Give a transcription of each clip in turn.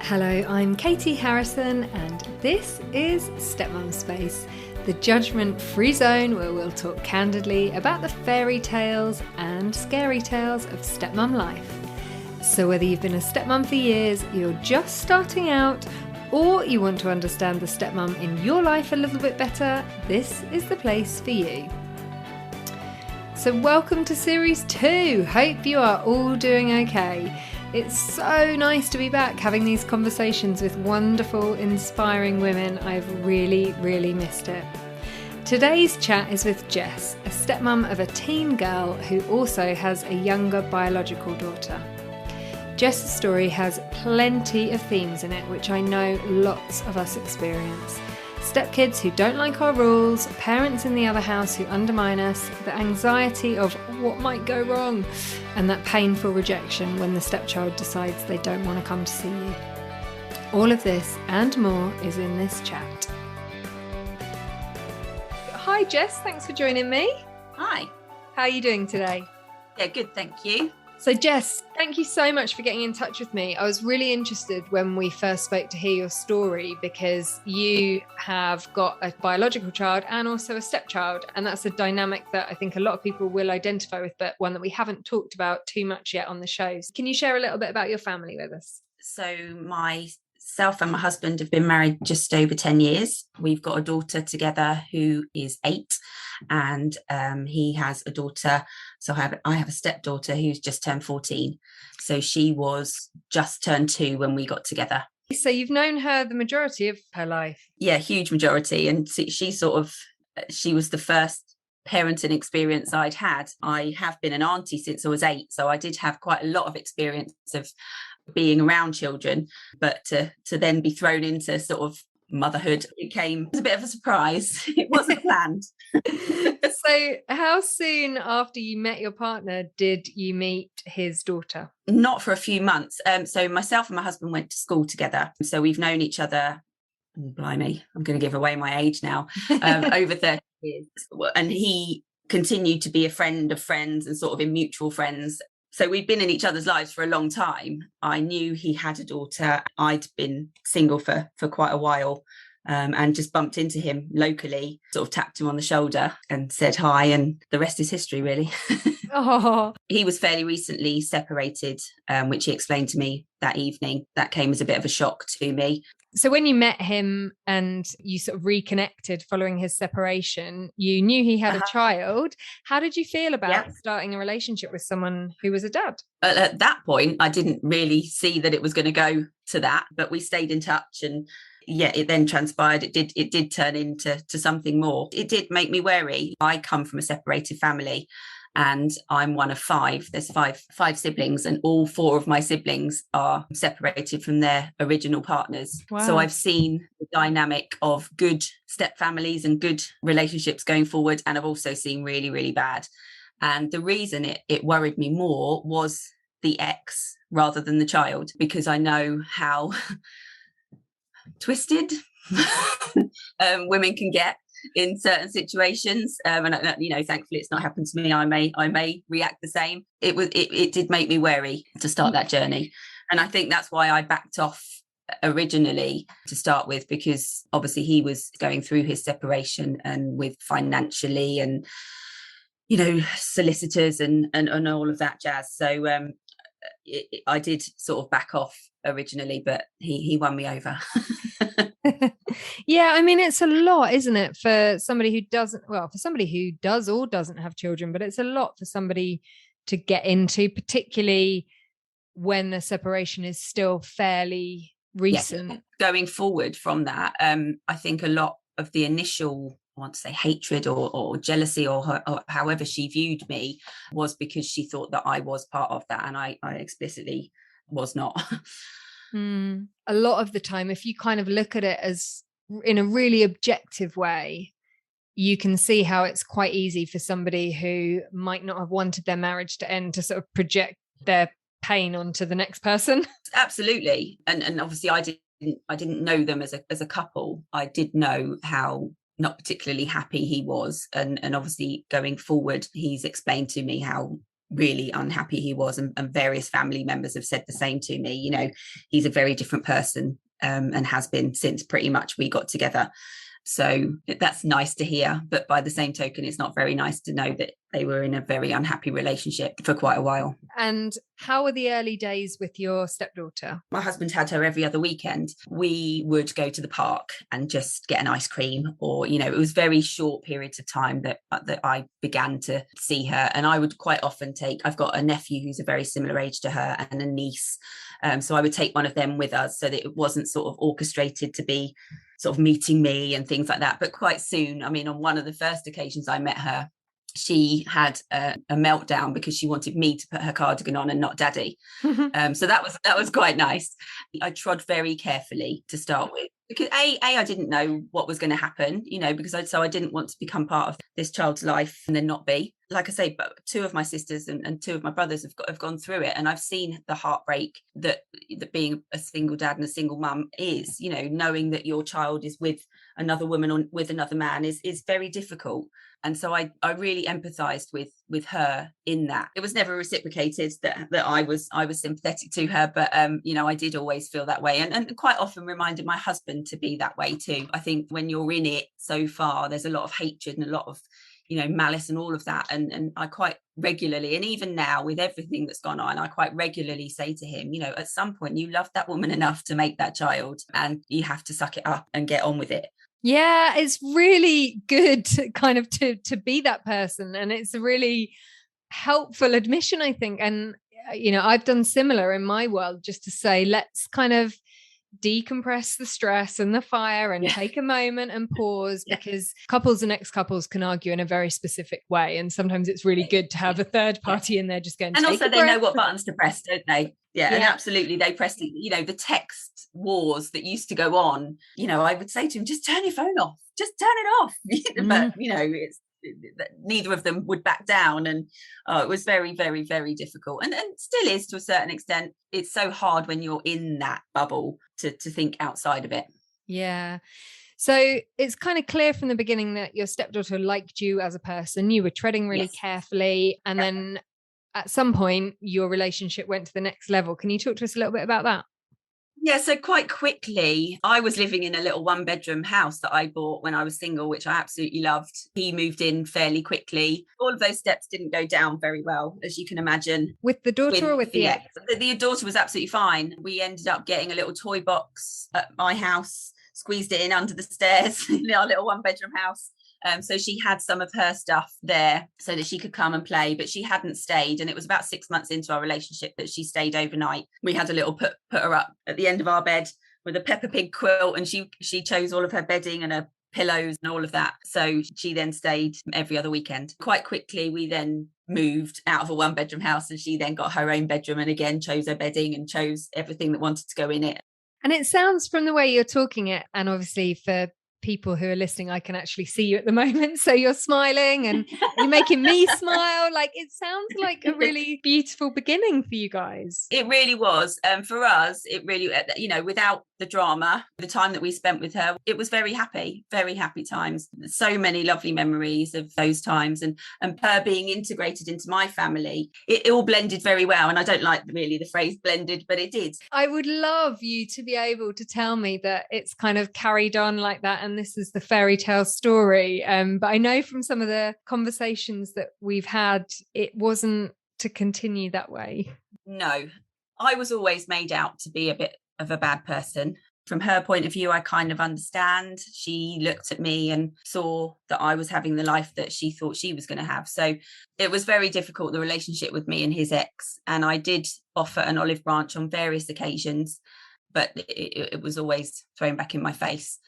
Hello, I'm Katie Harrison and this is Stepmum Space, the judgment-free zone where we'll talk candidly about the fairy tales and scary tales of stepmum life. So whether you've been a stepmum for years, you're just starting out, or you want to understand the stepmum in your life a little bit better, this is the place for you. So welcome to Series 2. Hope you are all doing okay. It's so nice to be back having these conversations with wonderful, inspiring women. I've really missed it. Today's chat is with Jess, a stepmum of a teen girl who also has a younger biological daughter. Jess's story has plenty of themes in it, which I know lots of us experience. Stepkids who don't like our rules, parents in the other house who undermine us, the anxiety of what might go wrong, and that painful rejection when the stepchild decides they don't want to come to see you. All of this and more is in this chat. Hi Jess, thanks for joining me. Hi. How are you doing today? Yeah, good, thank you. So Jess, thank you so much for getting in touch with me. I was really interested when we first spoke to hear your story because you have got a biological child and also a stepchild, and that's a dynamic that I think a lot of people will identify with, but one that we haven't talked about too much yet on the shows. Can you share a little bit about your family with us? So myself and my husband have been married just over 10 years. We've got a daughter together who is 8 and he has a daughter. So I have a stepdaughter who's just turned 14. So she was just turned 2 when we got together. So you've known her the majority of her life? Yeah, huge majority. And she was the first parenting experience I'd had. I have been an auntie since I was 8. So I did have quite a lot of experience of being around children, but to then be thrown into sort of motherhood it was a bit of a surprise. It wasn't planned. So how soon after you met your partner did you meet his daughter? Not for a few months. So myself and my husband went to school together. So we've known each other, blimey, I'm going to give away my age now, over 30 years. And he continued to be a friend of friends and sort of in mutual friends. So we'd been in each other's lives for a long time. I knew he had a daughter. I'd been single for quite a while and just bumped into him locally, sort of tapped him on the shoulder and said hi, and the rest is history, really. Oh. He was fairly recently separated, which he explained to me that evening. That came as a bit of a shock to me. So when you met him and you sort of reconnected following his separation, you knew he had a child. How did you feel about starting a relationship with someone who was a dad? At that point, I didn't really see that it was going to go to that, but we stayed in touch, and it then transpired. It did turn into something more. It did make me wary. I come from a separated family, and I'm one of 5. There's five siblings, and all 4 of my siblings are separated from their original partners. Wow. So I've seen the dynamic of good step families and good relationships going forward, and I've also seen really, really bad. And the reason it worried me more was the ex rather than the child, because I know how twisted women can get in certain situations, and thankfully it's not happened to me. I may react the same. It did make me wary to start that journey, and I think that's why I backed off originally to start with, because obviously he was going through his separation and with financially and solicitors and all of that jazz. So I did sort of back off originally, but he won me over. Yeah, I mean, it's a lot, isn't it, for somebody who does or doesn't have children, but it's a lot for somebody to get into, particularly when the separation is still fairly recent. Yeah. Going forward from that, I think a lot of the initial, I want to say, hatred or jealousy or however she viewed me was because she thought that I was part of that, and I explicitly was not. A lot of the time, if you kind of look at it as in a really objective way, you can see how it's quite easy for somebody who might not have wanted their marriage to end to sort of project their pain onto the next person. Absolutely. And obviously I didn't know them as a couple. I did know how not particularly happy he was, and obviously going forward he's explained to me how really unhappy he was, and various family members have said the same to me. You know, he's a very different person, and has been since pretty much we got together. So that's nice to hear, but by the same token, it's not very nice to know that they were in a very unhappy relationship for quite a while. And how were the early days with your stepdaughter? My husband had her every other weekend. We would go to the park and just get an ice cream, or, you know, it was very short periods of time that I began to see her. And I would quite often I've got a nephew who's a very similar age to her, and a niece. So I would take one of them with us, so that it wasn't sort of orchestrated to be sort of meeting me and things like that. But quite soon, I mean, on one of the first occasions I met her, she had a meltdown because she wanted me to put her cardigan on and not daddy. So that was quite nice. I trod very carefully to start with, because I didn't know what was going to happen, you know, because I didn't want to become part of this child's life and then not be. Like I say, but two of my sisters and two of my brothers have gone through it, and I've seen the heartbreak that being a single dad and a single mum is. You know, knowing that your child is with another woman or with another man is very difficult. And so I really empathized with her in that. It was never reciprocated that I was sympathetic to her, but you know, I did always feel that way, and quite often reminded my husband to be that way too. I think when you're in it so far, there's a lot of hatred and a lot of, you know, malice and all of that. And I quite regularly, and even now with everything that's gone on, I quite regularly say to him, you know, at some point you loved that woman enough to make that child, and you have to suck it up and get on with it. Yeah, it's really good to be that person. And it's a really helpful admission, I think. And, you know, I've done similar in my world, just to say, let's kind of decompress the stress and the fire and take a moment and pause, because couples and ex-couples can argue in a very specific way. And sometimes it's really good to have a third party in there just going, and also they know what buttons to press, don't they? Yeah, and absolutely, they pressed it. You know, the text wars that used to go on, you know, I would say to him, just turn your phone off, just turn it off. But, you know, neither of them would back down, and it was very, very, very difficult, and still is to a certain extent. It's so hard when you're in that bubble to think outside of it. Yeah. So it's kind of clear from the beginning that your stepdaughter liked you as a person. You were treading really carefully, and then at some point your relationship went to the next level. Can you talk to us a little bit about that? Yeah, so quite quickly, I was living in a little one-bedroom house that I bought when I was single, which I absolutely loved. He moved in fairly quickly. All of those steps didn't go down very well, as you can imagine. With the daughter or with the ex? The daughter was absolutely fine. We ended up getting a little toy box at my house, squeezed it in under the stairs in our little one-bedroom house. So she had some of her stuff there so that she could come and play, but she hadn't stayed. And it was about 6 months into our relationship that she stayed overnight. We had a little put her up at the end of our bed with a Peppa Pig quilt, and she chose all of her bedding and her pillows and all of that. So she then stayed every other weekend. Quite quickly, we then moved out of a one-bedroom house, and she then got her own bedroom and again chose her bedding and chose everything that wanted to go in it. And it sounds, from the way you're talking it, and obviously for people who are listening, I can actually see you at the moment, so you're smiling and you're making me smile. Like, it sounds like a really beautiful beginning for you guys. It really was. For us, it really, you know, without the drama, the time that we spent with her, it was very happy times. So many lovely memories of those times, and her being integrated into my family, it all blended very well. And I don't like really the phrase blended, but it did. I would love you to be able to tell me that it's kind of carried on like that, and this is the fairy tale story. But I know from some of the conversations that we've had, it wasn't to continue that way. No, I was always made out to be a bit of a bad person. From her point of view, I kind of understand. She looked at me and saw that I was having the life that she thought she was going to have. So it was very difficult, the relationship with me and his ex. And I did offer an olive branch on various occasions, but it was always thrown back in my face.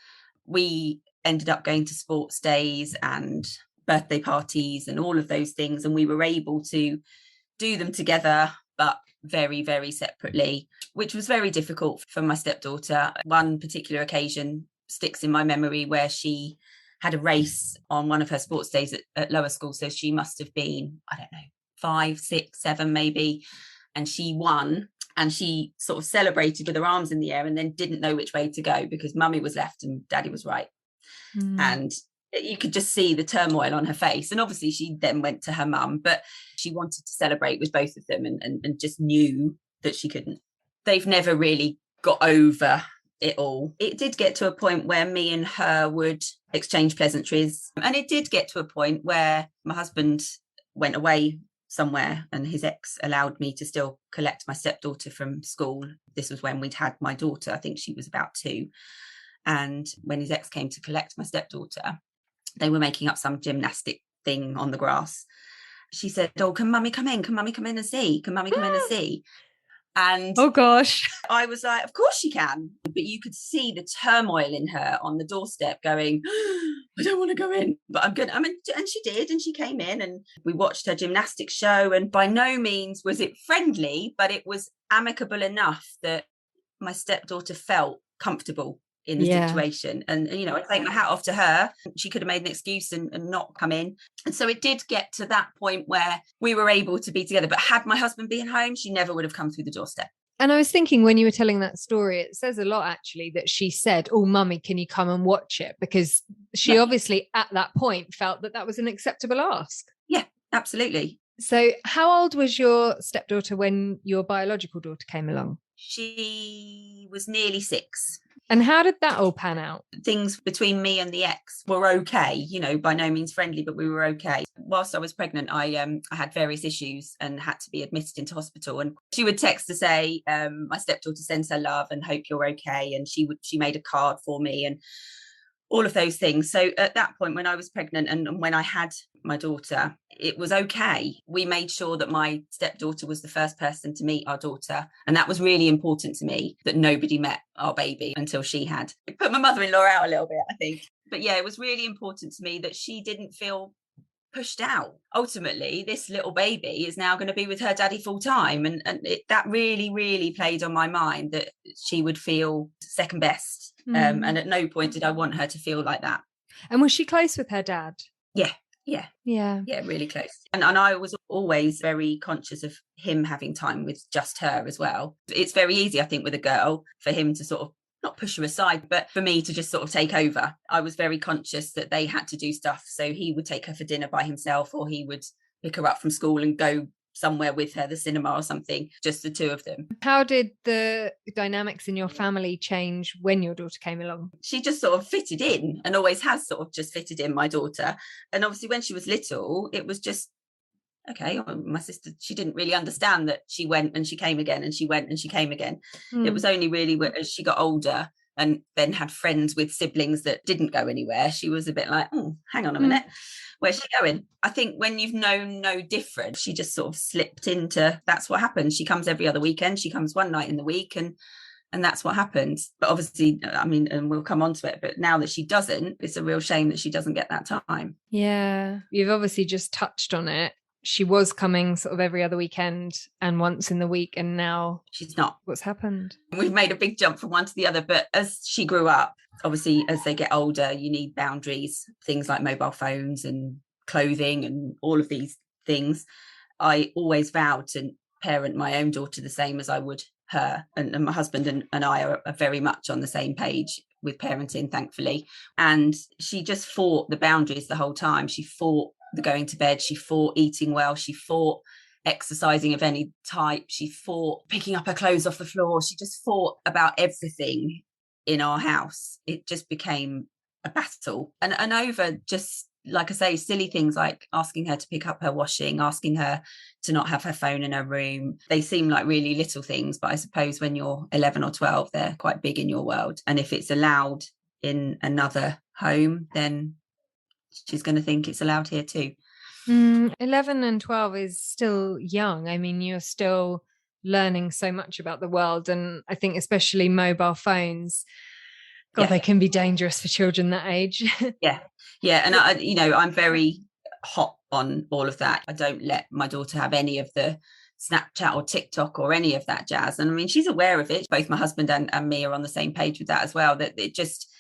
We ended up going to sports days and birthday parties and all of those things, and we were able to do them together, but very, very separately, which was very difficult for my stepdaughter. One particular occasion sticks in my memory where she had a race on one of her sports days at lower school. So she must have been, I don't know, 5, 6, 7 maybe. And she won, and she sort of celebrated with her arms in the air and then didn't know which way to go because mummy was left and daddy was right. And you could just see the turmoil on her face. And obviously she then went to her mum, but she wanted to celebrate with both of them and just knew that she couldn't. They've never really got over it all. It did get to a point where me and her would exchange pleasantries. And it did get to a point where my husband went away somewhere and his ex allowed me to still collect my stepdaughter from school. This was when we'd had my daughter. I think she was about 2. And when his ex came to collect my stepdaughter, they were making up some gymnastic thing on the grass. She said, "Oh, can mummy come in? Can mummy come in and see? Can mummy come in and see?" And oh gosh, I was like, of course she can. But you could see the turmoil in her on the doorstep going, I don't want to go in, but I'm good. I mean, and she did. And she came in and we watched her gymnastics show. And by no means was it friendly, but it was amicable enough that my stepdaughter felt comfortable in the situation. And, you know, I take my hat off to her. She could have made an excuse and not come in. And so it did get to that point where we were able to be together. But had my husband been home, she never would have come through the doorstep. And I was thinking when you were telling that story, it says a lot actually that she said, "Oh, mummy, can you come and watch it?" Because she obviously at that point felt that that was an acceptable ask. Yeah, absolutely. So how old was your stepdaughter when your biological daughter came along? She was nearly 6. And how did that all pan out? Things between me and the ex were okay, you know, by no means friendly, but we were okay. Whilst I was pregnant, I had various issues and had to be admitted into hospital. And she would text to say, my stepdaughter sends her love and hope you're okay. And she made a card for me and all of those things. So at that point, when I was pregnant and when I had my daughter, it was okay. We made sure that my stepdaughter was the first person to meet our daughter. And that was really important to me, that nobody met our baby until she had. It put my mother-in-law out a little bit, I think. But yeah, it was really important to me that she didn't feel pushed out. Ultimately, this little baby is now going to be with her daddy full time. And that really, really played on my mind, that she would feel second best. And at no point did I want her to feel like that. And was she close with her dad? Yeah, really close. And I was always very conscious of him having time with just her as well. It's very easy, I think, with a girl for him to sort of not push her aside, but for me to just sort of take over. I was very conscious that they had to do stuff. So he would take her for dinner by himself, or he would pick her up from school and go somewhere with her, the cinema or something, just the two of them. How did the dynamics in your family change when your daughter came along? She just sort of fitted in and always has sort of just fitted in, my daughter. And obviously when she was little, it was just, okay, my sister, she didn't really understand that she went and she came again and she went and she came again. It was only really as she got older and then had friends with siblings that didn't go anywhere, she was a bit like, oh, hang on a minute, where's she going? I think when you've known no different, she just sort of slipped into, that's what happens. She comes every other weekend, she comes one night in the week, and that's what happens. But obviously, I mean, and we'll come on to it, but now that she doesn't, it's a real shame that she doesn't get that time. Yeah, you've obviously just touched on it. She was coming sort of every other weekend and once in the week, and now she's not. What's happened? We've made a big jump from one to the other, but as she grew up, obviously as they get older, you need boundaries, things like mobile phones and clothing and all of these things. I always vowed to parent my own daughter the same as I would her, and my husband and I are very much on the same page with parenting, thankfully. And she just fought the boundaries the whole time. She fought the going to bed, she fought eating well, she fought exercising of any type, she fought picking up her clothes off the floor, she just fought about everything in our house. It just became a battle, and over just, like I say, silly things like asking her to pick up her washing, asking her to not have her phone in her room. They seem like really little things, but I suppose when you're 11 or 12, they're quite big in your world. And if it's allowed in another home, then she's going to think it's allowed here too. 11 and 12 is still young. I mean, you're still learning so much about the world. And I think especially mobile phones, God, they can be dangerous for children that age. Yeah. And I'm very hot on all of that. I don't let my daughter have any of the Snapchat or TikTok or any of that jazz. And I mean, she's aware of it. Both my husband and me are on the same page with that as well, that it just,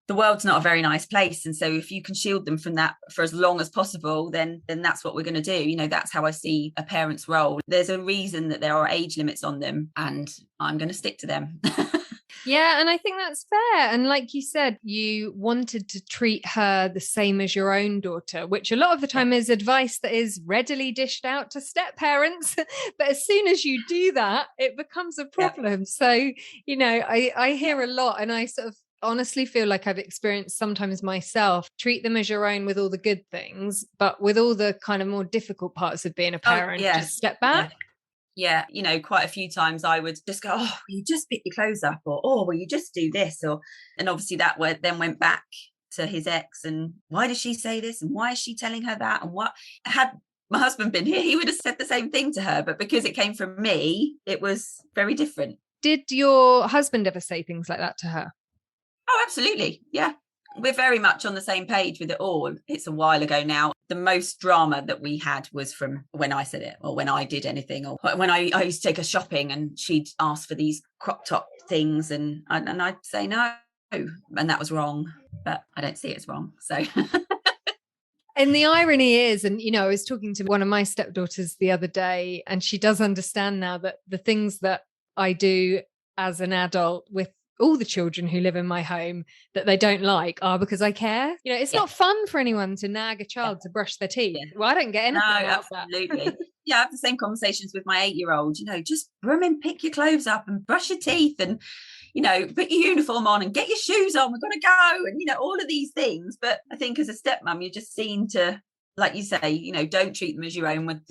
the world's not a very nice place. And so if you can shield them from that for as long as possible, then that's what we're going to do. You know, that's how I see a parent's role. There's a reason that there are age limits on them, and I'm going to stick to them. Yeah, and I think that's fair. And like you said, you wanted to treat her the same as your own daughter, which a lot of the Yeah. time is advice that is readily dished out to step parents. But as soon as you do that, it becomes a Yeah. problem. So, I hear Yeah. a lot, and I sort of honestly feel like I've experienced sometimes myself. Treat them as your own with all the good things, but with all the kind of more difficult parts of being a Oh, parent, yeah. just step back. Yeah. Yeah, quite a few times I would just go, oh, will you just pick your clothes up, or oh, will you just do this, and obviously that word then went back to his ex, and why does she say this, and why is she telling her that, and what had my husband been here, he would have said the same thing to her, but because it came from me, it was very different. Did your husband ever say things like that to her? Oh, absolutely. Yeah. We're very much on the same page with it all. It's a while ago now. The most drama that we had was from when I said it, or when I did anything, or when I used to take her shopping and she'd ask for these crop top things, and I'd say no, and that was wrong, but I don't see it as wrong. So And the irony is, and I was talking to one of my stepdaughters the other day, and she does understand now that the things that I do as an adult with all the children who live in my home that they don't like are because I care. It's yeah, not fun for anyone to nag a yeah, child to brush their teeth. yeah. Well, I don't get No, anything out of absolutely. that. Yeah, I have the same conversations with my 8-year-old, just broom and pick your clothes up and brush your teeth, and put your uniform on and get your shoes on, we've got to go, and all of these things. But I think as a stepmom, you're just seen to, like you say, don't treat them as your own with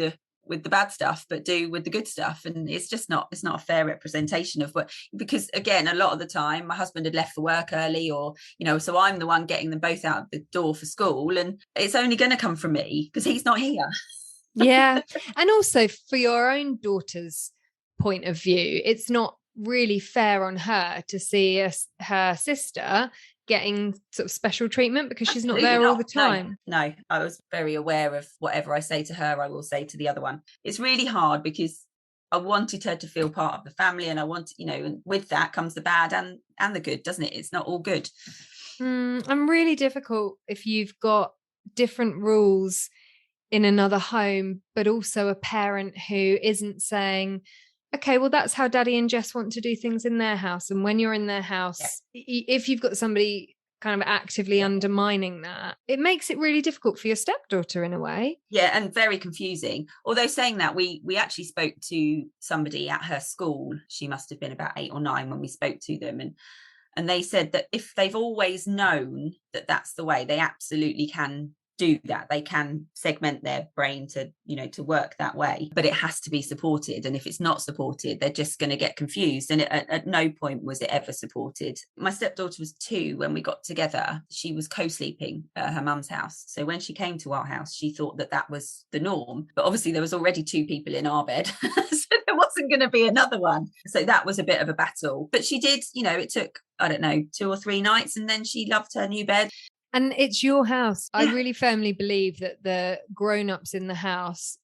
the bad stuff, but do with the good stuff. And it's not a fair representation of what, because again, a lot of the time my husband had left for work early, or so I'm the one getting them both out the door for school, and it's only going to come from me because he's not here. Yeah. And also for your own daughter's point of view, it's not really fair on her to see her sister getting sort of special treatment because she's not Absolutely there all not. the time. No, I was very aware of whatever I say to her, I will say to the other one. It's really hard because I wanted her to feel part of the family, and I want, and with that comes the bad and the good, doesn't it? It's not all good. And really difficult if you've got different rules in another home, but also a parent who isn't saying, okay, well, that's how Daddy and Jess want to do things in their house. And when you're in their Yeah. house, if you've got somebody kind of actively undermining that, it makes it really difficult for your stepdaughter in a way. Yeah, and very confusing. Although saying that, we actually spoke to somebody at her school. She must have been about 8 or 9 when we spoke to them, and they said that if they've always known that that's the way, they absolutely can do that. They can segment their brain to to work that way, but it has to be supported, and if it's not supported, they're just going to get confused, and at no point was it ever supported. My stepdaughter was 2 when we got together. She was co-sleeping at her mum's house, so when she came to our house, she thought that was the norm, but obviously there was already 2 people in our bed so there wasn't going to be another one. So that was a bit of a battle, but she did, it took, I don't know, 2 or 3 nights, and then she loved her new bed. And it's your house. Yeah. I really firmly believe that the grown-ups in the house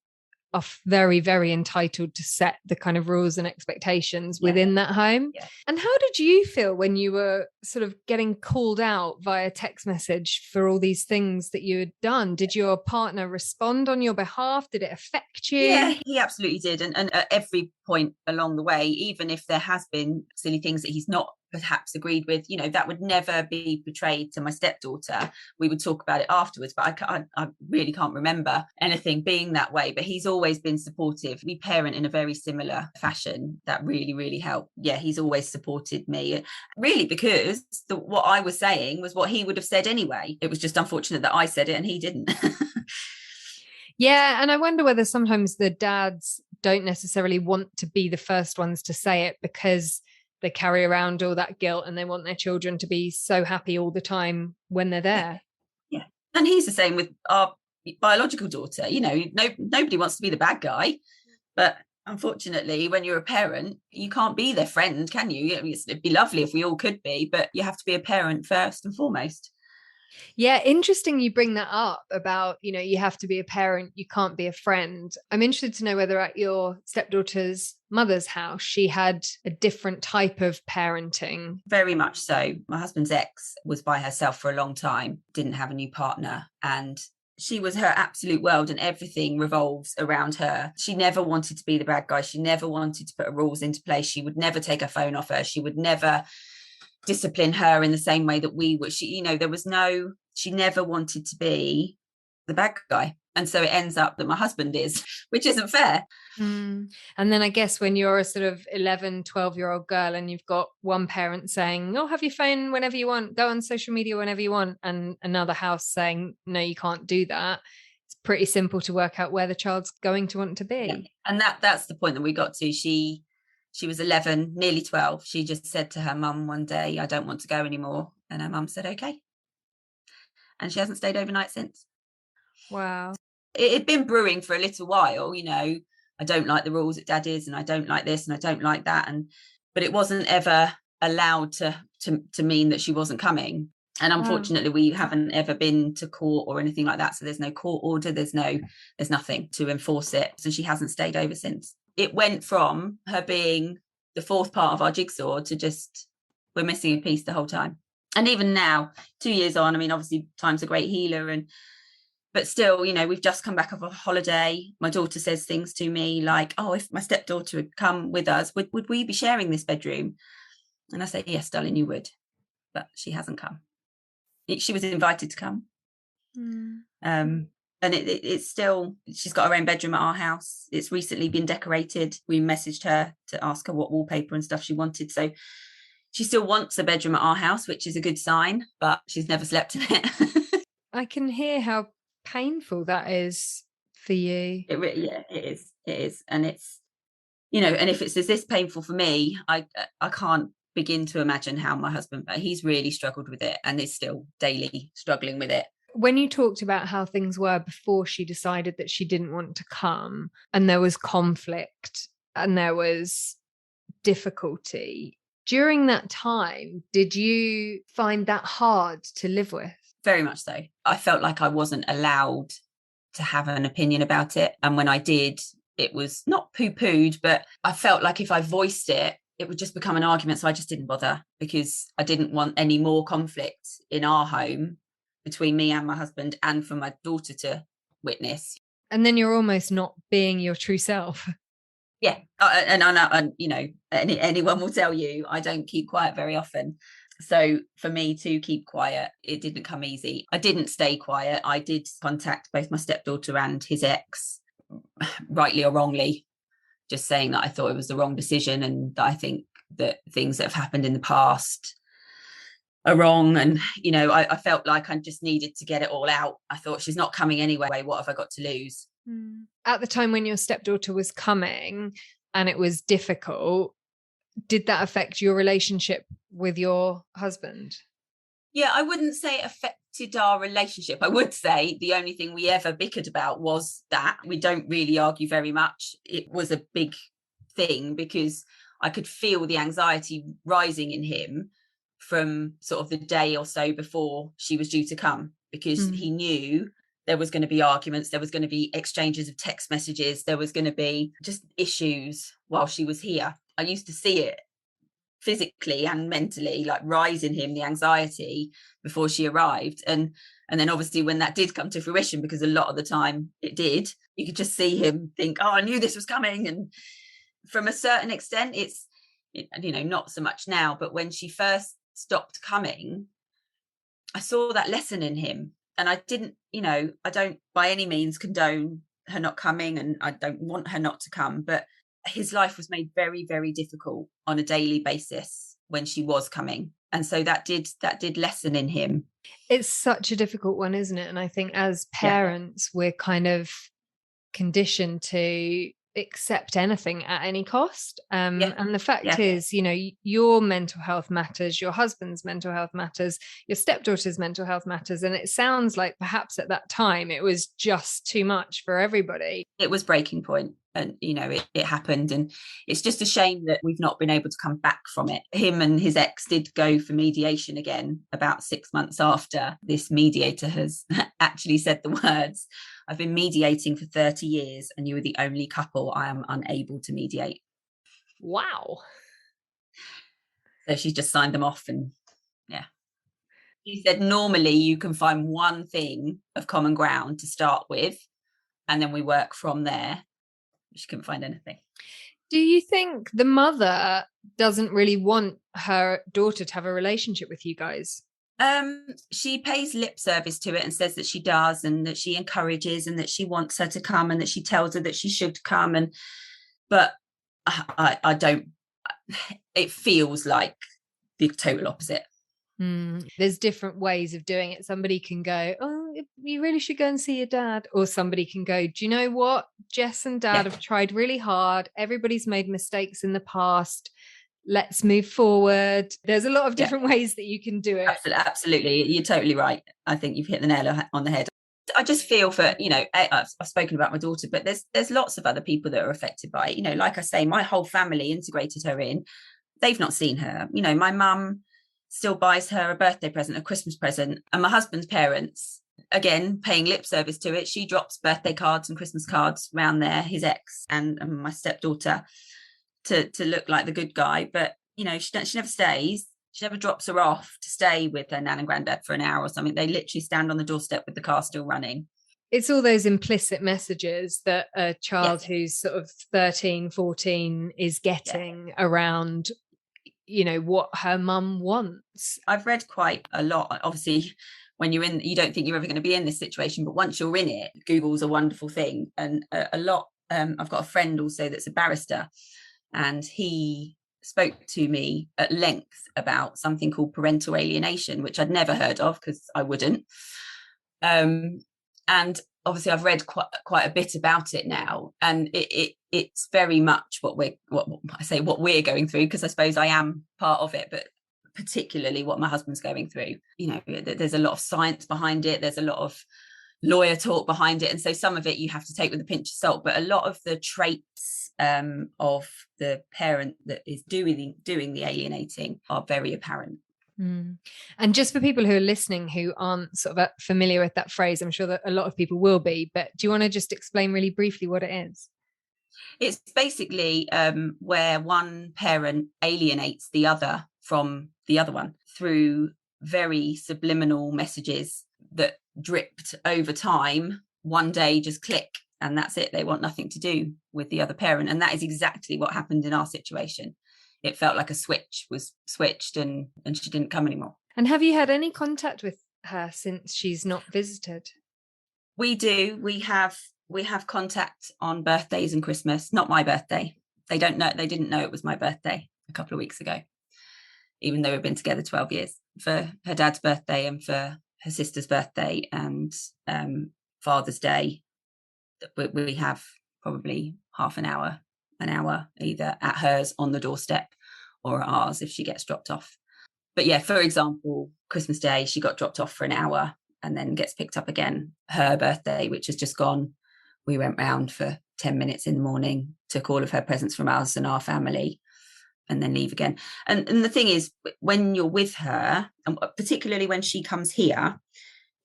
are very, very entitled to set the kind of rules and expectations within that home. Yeah. And how did you feel when you were sort of getting called out via text message for all these things that you had done? Did your partner respond on your behalf? Did it affect you? Yeah, he absolutely did. And at every point along the way, even if there has been silly things that he's not perhaps agreed with, that would never be portrayed to my stepdaughter. We would talk about it afterwards, but I really can't remember anything being that way. But he's always been supportive. We parent in a very similar fashion. That really, really helped. Yeah, he's always supported me, really, because what I was saying was what he would have said anyway. It was just unfortunate that I said it and he didn't. Yeah, and I wonder whether sometimes the dads don't necessarily want to be the first ones to say it because they carry around all that guilt and they want their children to be so happy all the time when they're there. Yeah. And he's the same with our biological daughter. Nobody wants to be the bad guy, but unfortunately, when you're a parent, you can't be their friend, can you? It'd be lovely if we all could be, but you have to be a parent first and foremost. Yeah, interesting you bring that up about, you have to be a parent, you can't be a friend. I'm interested to know whether at your stepdaughter's mother's house, she had a different type of parenting. Very much so. My husband's ex was by herself for a long time, didn't have a new partner, and she was her absolute world and everything revolves around her. She never wanted to be the bad guy. She never wanted to put rules into place. She would never take her phone off her. She would never discipline her in the same way that we would. She never wanted to be the bad guy. And so it ends up that my husband is, which isn't fair. And then I guess when you're a sort of 11, 12-year-old girl and you've got one parent saying, oh, have your phone whenever you want, go on social media whenever you want, and another house saying, no, you can't do that, it's pretty simple to work out where the child's going to want to be. Yeah. And that's the point that we got to. She was 11, nearly 12. She just said to her mum one day, I don't want to go anymore. And her mum said, okay. And she hasn't stayed overnight since. Wow. It had been brewing for a little while, I don't like the rules at Daddy's, and I don't like this and I don't like that. But it wasn't ever allowed to mean that she wasn't coming. And unfortunately, we haven't ever been to court or anything like that. So there's no court order. There's nothing to enforce it. So she hasn't stayed over since. It went from her being the fourth part of our jigsaw to just, we're missing a piece the whole time. And even now, 2 years on, I mean, obviously time's a great healer, but still, we've just come back off a holiday. My daughter says things to me like, oh, if my stepdaughter had come with us, would we be sharing this bedroom? And I say, yes, darling, you would. But she hasn't come. She was invited to come. And it's still, she's got her own bedroom at our house. It's recently been decorated. We messaged her to ask her what wallpaper and stuff she wanted. So she still wants a bedroom at our house, which is a good sign, but she's never slept in it. I can hear how painful that is for you. It is. And it's, and if it's this painful for me, I can't begin to imagine how my husband, he's really struggled with it and is still daily struggling with it. When you talked about how things were before she decided that she didn't want to come, and there was conflict and there was difficulty, during that time, did you find that hard to live with? Very much so. I felt like I wasn't allowed to have an opinion about it. And when I did, it was not poo-pooed, but I felt like if I voiced it, it would just become an argument. So I just didn't bother, because I didn't want any more conflict in our home between me and my husband, and for my daughter to witness. And then you're almost not being your true self. Yeah. And anyone will tell you, I don't keep quiet very often. So for me to keep quiet, it didn't come easy. I didn't stay quiet. I did contact both my stepdaughter and his ex, rightly or wrongly, just saying that I thought it was the wrong decision, and that I think that things that have happened in the past are wrong. And, I felt like I just needed to get it all out. I thought, she's not coming anyway. What have I got to lose? At the time when your stepdaughter was coming and it was difficult, did that affect your relationship with your husband? Yeah, I wouldn't say it affected our relationship. I would say the only thing we ever bickered about was that. We don't really argue very much. It was a big thing because I could feel the anxiety rising in him from sort of the day or so before she was due to come, because he knew there was going to be arguments, there was going to be exchanges of text messages, there was going to be just issues while she was here. I used to see it physically and mentally, like, rise in him, the anxiety before she arrived. And then obviously when that did come to fruition, because a lot of the time it did, you could just see him think, oh, I knew this was coming. And from a certain extent, it's, not so much now, but when she first stopped coming, I saw that lesson in him. And I didn't, I don't by any means condone her not coming, and I don't want her not to come, but his life was made very, very difficult on a daily basis when she was coming. And so that did lessen in him. It's such a difficult one, isn't it? And I think as parents, we're kind of conditioned to accept anything at any cost. And the fact is, your mental health matters, your husband's mental health matters, your stepdaughter's mental health matters. And it sounds like perhaps at that time it was just too much for everybody. It was breaking point. And, it happened. And it's just a shame that we've not been able to come back from it. Him and his ex did go for mediation again about 6 months after. This mediator has actually said the words, I've been mediating for 30 years and you are the only couple I am unable to mediate. Wow. So she just signed them off. And he said, normally you can find one thing of common ground to start with, and then we work from there. She couldn't find anything. Do you think the mother doesn't really want her daughter to have a relationship with you guys? She pays lip service to it and says that she does, and that she encourages, and that she wants her to come, and that she tells her that she should come. But I don't. It feels like the total opposite. There's different ways of doing it. Somebody can go, oh, you really should go and see your dad. Or somebody can go, do you know what? Jess and Dad have tried really hard. Everybody's made mistakes in the past. Let's move forward. There's a lot of different ways that you can do it. Absolutely. You're totally right. I think you've hit the nail on the head. I just feel for, I've spoken about my daughter, but there's lots of other people that are affected by it. Like I say, my whole family integrated her in. They've not seen her. My mum still buys her a birthday present, a Christmas present, and my husband's parents, again, paying lip service to it. She drops birthday cards and Christmas cards around there, his ex and my stepdaughter, to look like the good guy. But, she never stays. She never drops her off to stay with her nan and granddad for an hour or something. They literally stand on the doorstep with the car still running. It's all those implicit messages that a child who's sort of 13, 14 is getting around, what her mum wants. I've read quite a lot. Obviously, when you're in, you don't think you're ever going to be in this situation, but once you're in it, Google's a wonderful thing. And a lot, I've got a friend also that's a barrister, and he spoke to me at length about something called parental alienation, which I'd never heard of because I wouldn't. And obviously I've read quite a bit about it now, and it's very much what we're going through, because I suppose I am part of it, but particularly what my husband's going through. There's a lot of science behind it. There's a lot of lawyer talk behind it. And so some of it you have to take with a pinch of salt, but a lot of the traits of the parent that is doing the alienating are very apparent. And just for people who are listening who aren't sort of familiar with that phrase, I'm sure that a lot of people will be, but do you want to just explain really briefly what it is? It's basically where one parent alienates the other from the other one through very subliminal messages that dripped over time. One day just click, and that's it. They want nothing to do with the other parent. And that is exactly what happened in our situation. It felt like a switch was switched, and she didn't come anymore. And have you had any contact with her since she's not visited? We do. We have contact on birthdays and Christmas. Not my birthday. They didn't know it was my birthday a couple of weeks ago, even though we've been together 12 years. For her dad's birthday and for her sister's birthday and Father's Day, we have probably half an hour either at hers on the doorstep or at ours if she gets dropped off. But yeah, for example, Christmas Day, she got dropped off for an hour and then gets picked up again. Her birthday, which has just gone, we went round for 10 minutes in the morning, took all of her presents from us and our family, and then leave again. And the thing is, when you're with her, and particularly when she comes here,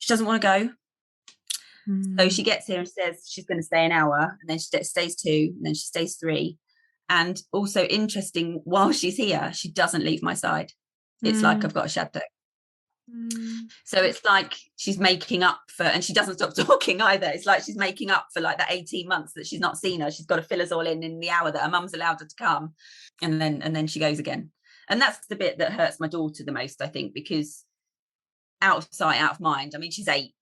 she doesn't want to go. So she gets here and says she's going to stay an hour, and then she stays 2, and then she stays 3. And also interesting, while she's here, she doesn't leave my side. It's like I've got a shadow. So it's like she's making up for, and she doesn't stop talking either. It's like she's making up for like that 18 months that she's not seen her. She's got to fill us all in the hour that her mum's allowed her to come, and then she goes again. And that's the bit that hurts my daughter the most, I think, because out of sight, out of mind. I mean, she's 8.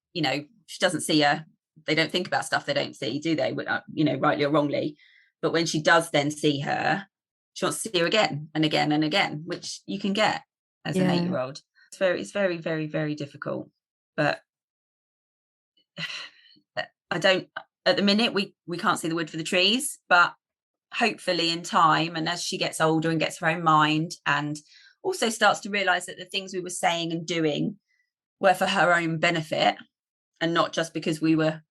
She doesn't see her. They don't think about stuff they don't see, do they? Rightly or wrongly. But when she does then see her, she wants to see her again and again and again, which you can get as an 8-year-old. It's very, very, very difficult. But I don't, at the minute, we can't see the wood for the trees, but hopefully in time, and as she gets older and gets her own mind and also starts to realise that the things we were saying and doing were for her own benefit and not just because we were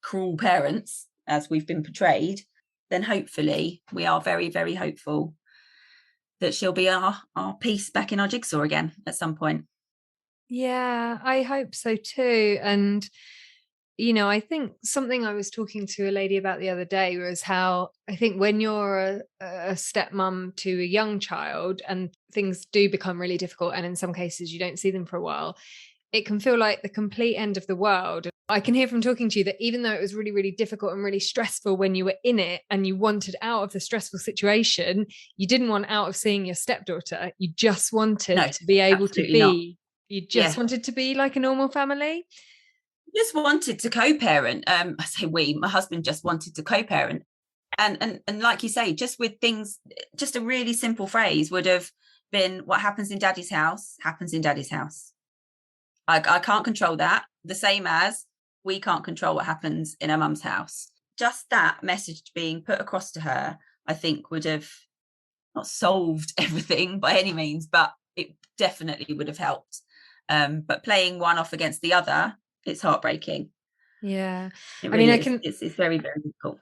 cruel parents, as we've been portrayed, then hopefully we are very, very hopeful that she'll be our piece back in our jigsaw again at some point. Yeah, I hope so too. And, I think something I was talking to a lady about the other day was how I think when you're a stepmom to a young child and things do become really difficult, and in some cases you don't see them for a while, it can feel like the complete end of the world. I can hear from talking to you that even though it was really, really difficult and really stressful when you were in it and you wanted out of the stressful situation, you didn't want out of seeing your stepdaughter. You just wanted to be able to be, not. you just wanted to be like a normal family. Just wanted to co-parent. I say my husband just wanted to co-parent. And like you say, just with things, just a really simple phrase would have been, what happens in daddy's house happens in daddy's house. I can't control that. The same as we can't control what happens in our mum's house. Just that message being put across to her, I think would have not solved everything by any means, but it definitely would have helped. But playing one off against the other, it's heartbreaking. Yeah. It's very, very difficult.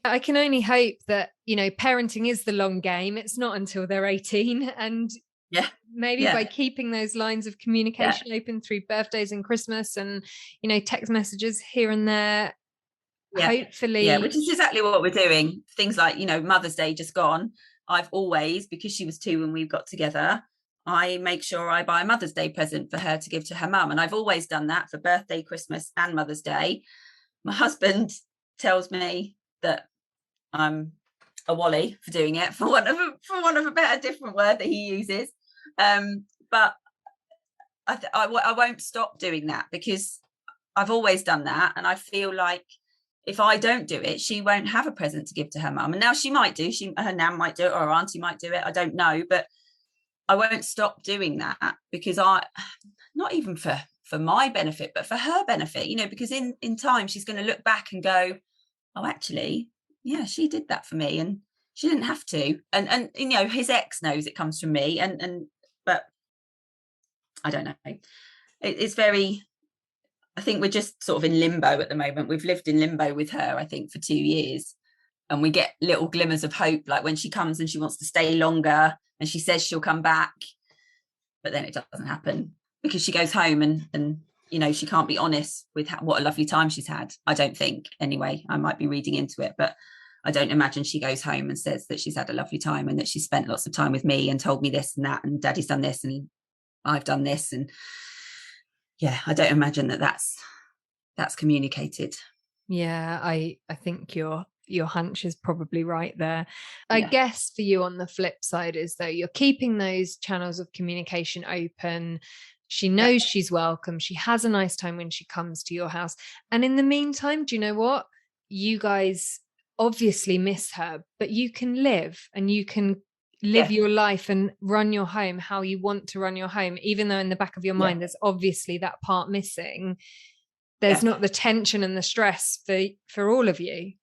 I can only hope that, parenting is the long game. It's not until they're 18. And maybe by keeping those lines of communication open through birthdays and Christmas and, text messages here and there, hopefully. Yeah, which is exactly what we're doing. Things like, Mother's Day just gone. I've always, because she was 2 when we got together, I make sure I buy a Mother's Day present for her to give to her mum. And I've always done that for birthday, Christmas and Mother's Day. My husband tells me that I'm a wally for doing it, for want of a better different word that he uses. But I won't stop doing that because I've always done that. And I feel like if I don't do it, she won't have a present to give to her mum. And now she might do, her nan might do it, or her auntie might do it. I don't know, but I won't stop doing that because not even for my benefit, but for her benefit, because in time she's going to look back and go, oh, actually, yeah, she did that for me and she didn't have to. And his ex knows it comes from me. But I don't know. It's very, I think we're just sort of in limbo at the moment. We've lived in limbo with her, I think, for 2 years. And we get little glimmers of hope, like when she comes and she wants to stay longer and she says she'll come back, but then it doesn't happen because she goes home and she can't be honest with what a lovely time she's had. I don't think, anyway. I might be reading into it, but I don't imagine she goes home and says that she's had a lovely time and that she spent lots of time with me and told me this and that and daddy's done this and I've done this. And I don't imagine that's communicated. Yeah, I think your hunch is probably right there. I guess for you on the flip side is though you're keeping those channels of communication open. She knows she's welcome. She has a nice time when she comes to your house. And in the meantime, do you know what? You guys obviously miss her, but you can live and you can live your life and run your home how you want to run your home, even though in the back of your mind there's obviously that part missing. There's not the tension and the stress for all of you.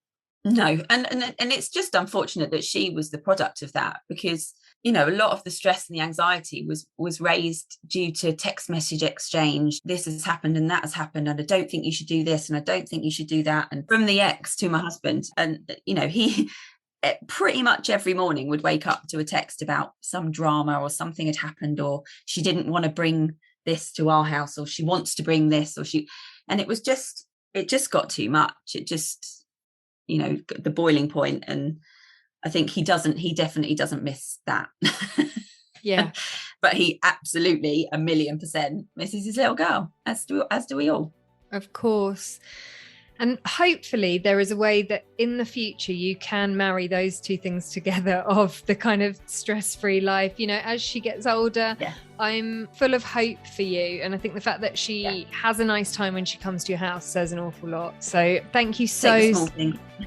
No, and it's just unfortunate that she was the product of that because a lot of the stress and the anxiety was raised due to text message exchange. This has happened and that has happened, and I don't think you should do this, and I don't think you should do that. And from the ex to my husband, and he pretty much every morning would wake up to a text about some drama or something had happened, or she didn't want to bring this to our house, or she wants to bring this, and it just got too much. It just the boiling point, and I think he definitely doesn't miss that. But he absolutely 1,000,000% misses his little girl, as do we all. Of course. And hopefully there is a way that in the future you can marry those two things together, of the kind of stress-free life. As she gets older, I'm full of hope for you. And I think the fact that she has a nice time when she comes to your house says an awful lot. So thank you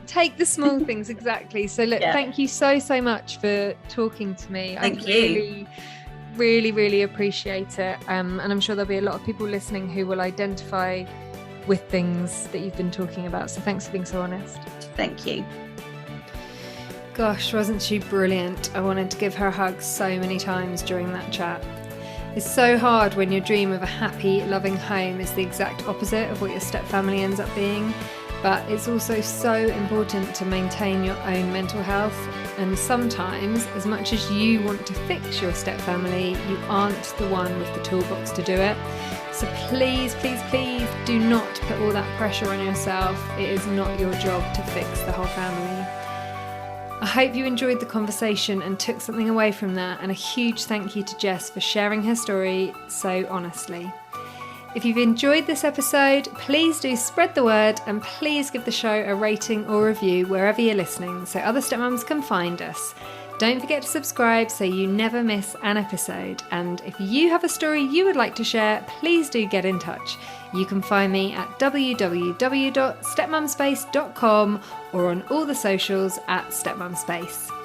Take the small things, exactly. So look, thank you so much for talking to me. Thank you. Really, really appreciate it. And I'm sure there'll be a lot of people listening who will identify with things that you've been talking about. So thanks for being so honest. Thank you. Gosh, wasn't she brilliant? I wanted to give her a hug so many times during that chat. It's so hard when your dream of a happy, loving home is the exact opposite of what your stepfamily ends up being. But it's also so important to maintain your own mental health. And sometimes, as much as you want to fix your stepfamily, you aren't the one with the toolbox to do it. So please, please, please do not put all that pressure on yourself. It is not your job to fix the whole family. I hope you enjoyed the conversation and took something away from that. And a huge thank you to Jess for sharing her story so honestly. If you've enjoyed this episode, please do spread the word and please give the show a rating or review wherever you're listening so other stepmums can find us. Don't forget to subscribe so you never miss an episode. And if you have a story you would like to share, please do get in touch. You can find me at www.stepmumspace.com or on all the socials at stepmumspace.